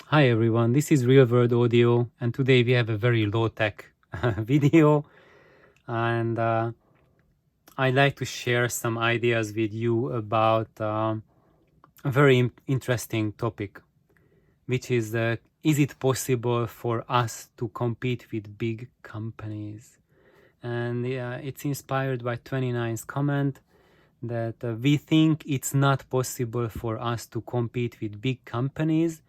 Hi everyone, this is Real World Audio, and today we have a very low-tech video, and I'd like to share some ideas with you about a very interesting topic, which is it possible for us to compete with big companies? And it's inspired by 29's comment that we think it's not possible for us to compete with big companies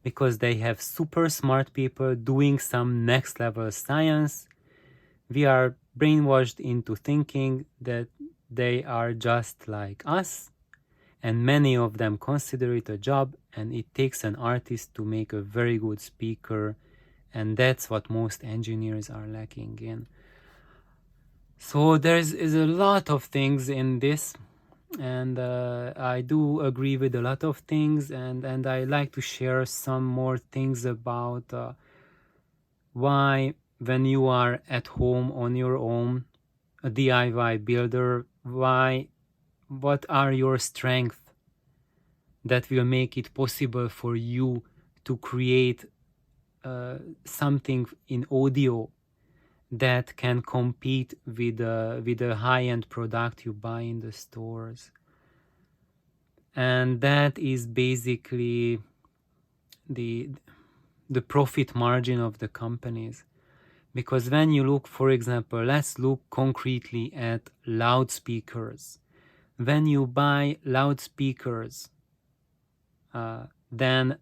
because they have super smart people doing some next level science. We are brainwashed into thinking that they are just like us, and many of them consider it a job, and it takes an artist to make a very good speaker, and that's what most engineers are lacking in. So is a lot of things in this, and I do agree with a lot of things, and I like to share some more things about why, when you are at home on your own, a DIY builder, what are your strengths that will make it possible for you to create something in audio that can compete with a high-end product you buy in the stores. And that is basically the profit margin of the companies. Because when you look, for example, let's look concretely at loudspeakers. When you buy loudspeakers, then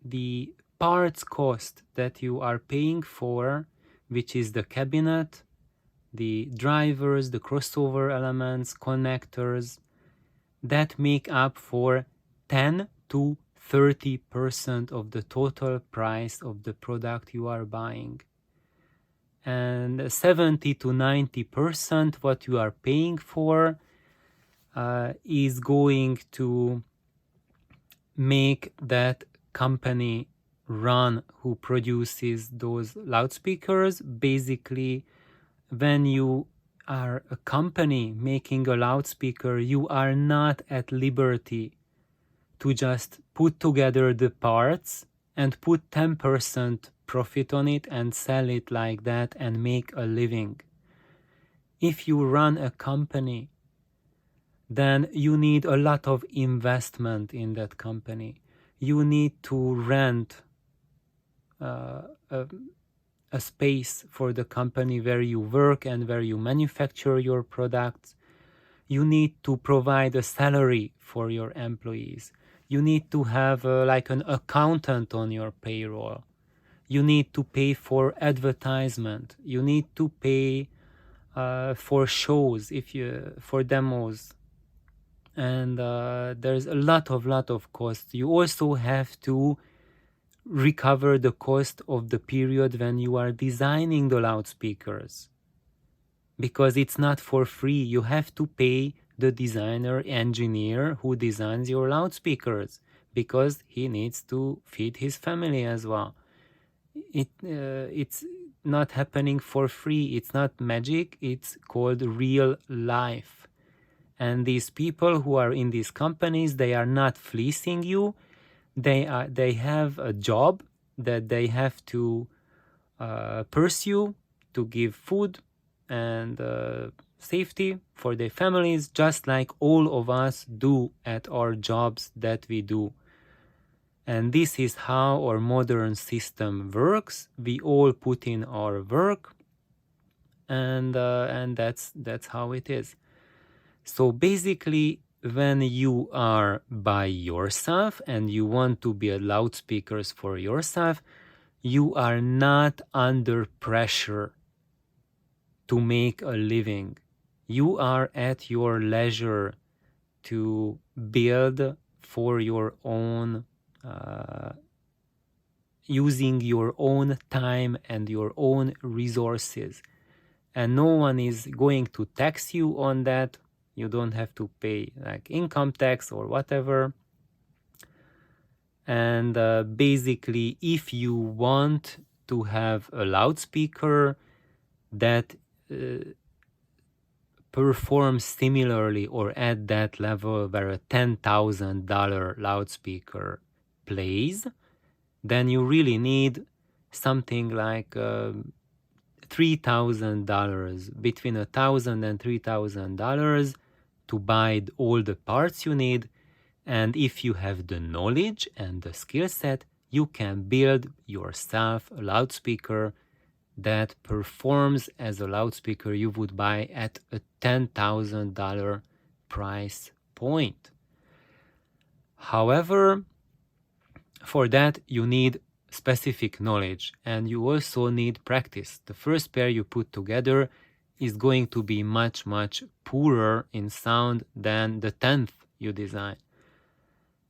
the parts cost that you are paying for, which is the cabinet, the drivers, the crossover elements, connectors, that make up for 10 to 30% of the total price of the product you are buying. And 70 to 90% what you are paying for is going to make that company run who produces those loudspeakers. Basically, when you are a company making a loudspeaker, you are not at liberty to just put together the parts and put 10% profit on it and sell it like that and make a living. If you run a company, then you need a lot of investment in that company. You need to rent a space for the company where you work and where you manufacture your products. You need to provide a salary for your employees. You need to have like an accountant on your payroll. You need to pay for advertisement. You need to pay for shows, for demos, and there's a lot of costs. You also have to recover the cost of the period when you are designing the loudspeakers, because it's not for free. You have to pay the designer engineer who designs your loudspeakers, because he needs to feed his family as well. It's not happening for free. It's not magic. It's called real life. And these people who are in these companies, they are not fleecing you. They have a job that they have to pursue to give food and safety for their families, just like all of us do at our jobs that we do. And this is how our modern system works. We all put in our work, and that's how it is. So basically, when you are by yourself and you want to be a loudspeakers for yourself, you are not under pressure to make a living. You are at your leisure to build for your own, using your own time and your own resources. And no one is going to tax you on that. You don't have to pay like income tax or whatever. And basically, if you want to have a loudspeaker that performs similarly or at that level where a $10,000 loudspeaker plays, then you really need something like $3,000, between $1,000 and $3,000 to buy all the parts you need. And if you have the knowledge and the skill set, you can build yourself a loudspeaker that performs as a loudspeaker you would buy at a $10,000 price point. However, for that you need specific knowledge, and you also need practice. The first pair you put together is going to be much poorer in sound than the 10th you design.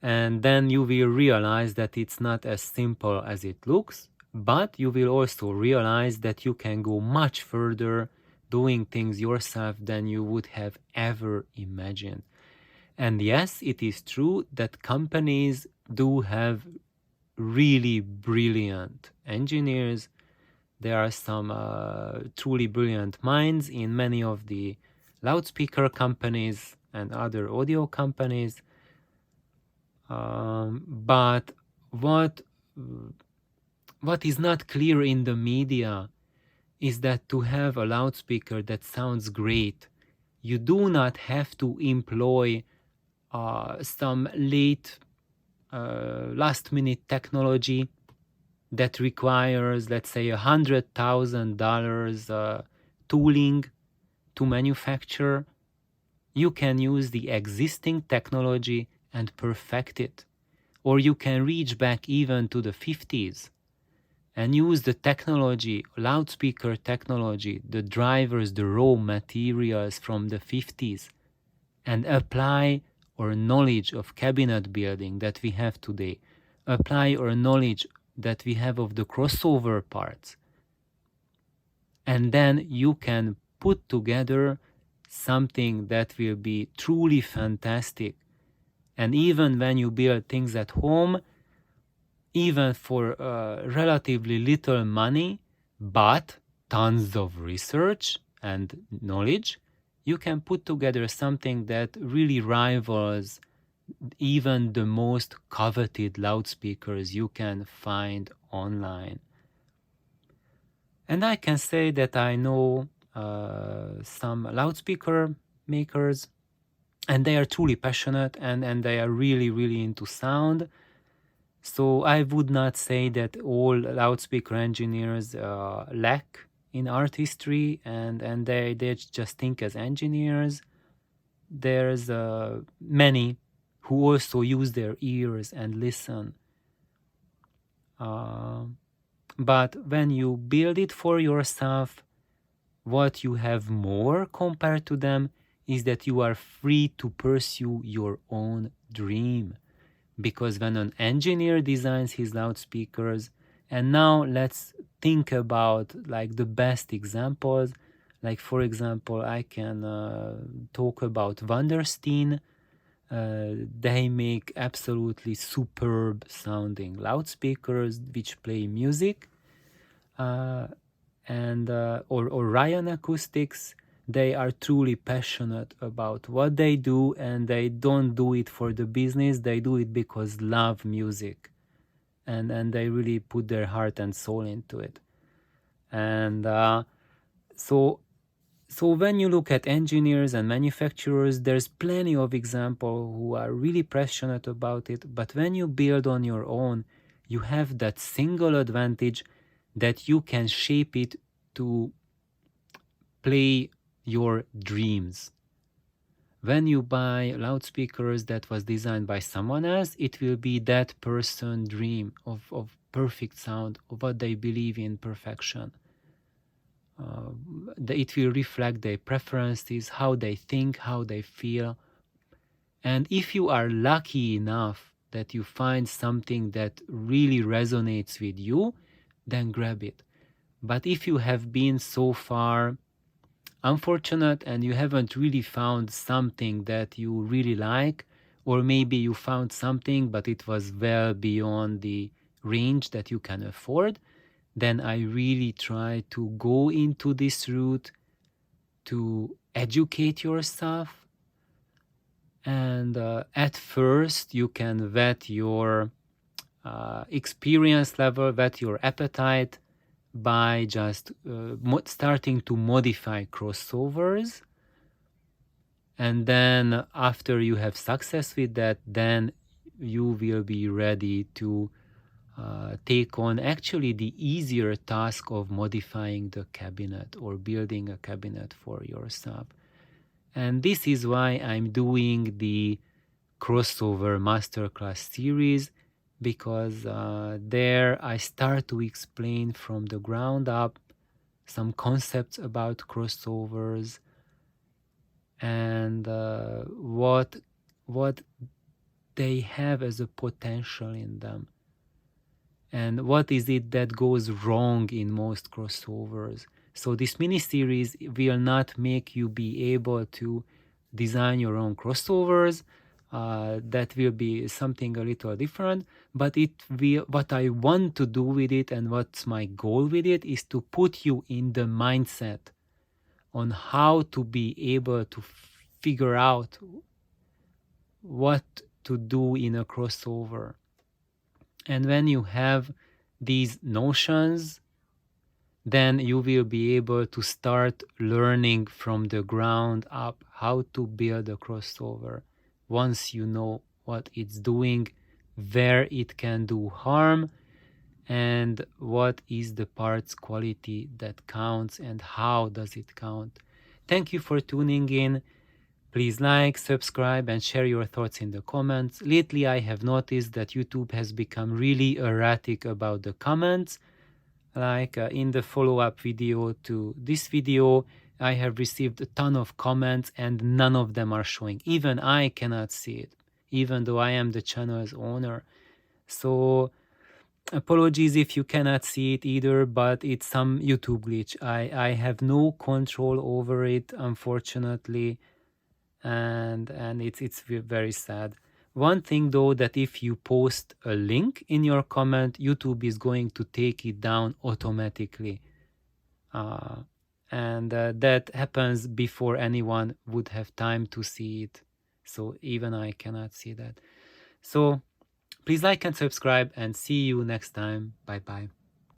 And then you will realize that it's not as simple as it looks, but you will also realize that you can go much further doing things yourself than you would have ever imagined. And yes, it is true that companies do have really brilliant engineers. There are some truly brilliant minds in many of the loudspeaker companies and other audio companies. But what is not clear in the media is that to have a loudspeaker that sounds great, you do not have to employ some last minute technology that requires, let's say, $100,000 tooling to manufacture. You can use the existing technology and perfect it. Or you can reach back even to the 50s and use the technology, loudspeaker technology, the drivers, the raw materials from the 50s, and apply our knowledge of cabinet building that we have today, apply our knowledge that we have of the crossover parts, and then you can put together something that will be truly fantastic. And even when you build things at home, even for relatively little money, but tons of research and knowledge, you can put together something that really rivals even the most coveted loudspeakers you can find online. And I can say that I know some loudspeaker makers, and they are truly passionate and they are really into sound. So I would not say that all loudspeaker engineers lack in art history and they just think as engineers. There's many who also use their ears and listen. But when you build it for yourself, what you have more compared to them is that you are free to pursue your own dream. Because when an engineer designs his loudspeakers, and now let's think about like the best examples. Like for example, I can talk about Vandersteen. They make absolutely superb sounding loudspeakers which play music, or Ryan Acoustics. They are truly passionate about what they do, and they don't do it for the business. They do it because love music, and they really put their heart and soul into it. And so when you look at engineers and manufacturers, there's plenty of examples who are really passionate about it. But when you build on your own, you have that single advantage that you can shape it to play your dreams. When you buy loudspeakers that was designed by someone else, it will be that person's dream of perfect sound, of what they believe in perfection. It will reflect their preferences, how they think, how they feel. And if you are lucky enough that you find something that really resonates with you, then grab it. But if you have been so far unfortunate and you haven't really found something that you really like, or maybe you found something but it was well beyond the range that you can afford, then I really try to go into this route to educate yourself. And at first you can vet your experience level, whet your appetite by just starting to modify crossovers. And then after you have success with that, then you will be ready to take on actually the easier task of modifying the cabinet or building a cabinet for yourself. And this is why I'm doing the crossover masterclass series, because there I start to explain from the ground up some concepts about crossovers and what they have as a potential in them, and what is it that goes wrong in most crossovers. So this mini-series will not make you be able to design your own crossovers. That will be something a little different, but it will, what I want to do with it and what's my goal with it is to put you in the mindset on how to be able to figure out what to do in a crossover. And when you have these notions, then you will be able to start learning from the ground up how to build a crossover. Once you know what it's doing, where it can do harm, and what is the part's quality that counts and how does it count. Thank you for tuning in. Please like, subscribe, and share your thoughts in the comments. Lately, I have noticed that YouTube has become really erratic about the comments. Like in the follow-up video to this video, I have received a ton of comments and none of them are showing. Even I cannot see it, even though I am the channel's owner. So apologies if you cannot see it either, but it's some YouTube glitch. I have no control over it, unfortunately, and it's very sad. One thing though, that if you post a link in your comment, YouTube is going to take it down automatically. And that happens before anyone would have time to see it. So even I cannot see that. So please like and subscribe and see you next time. Bye bye.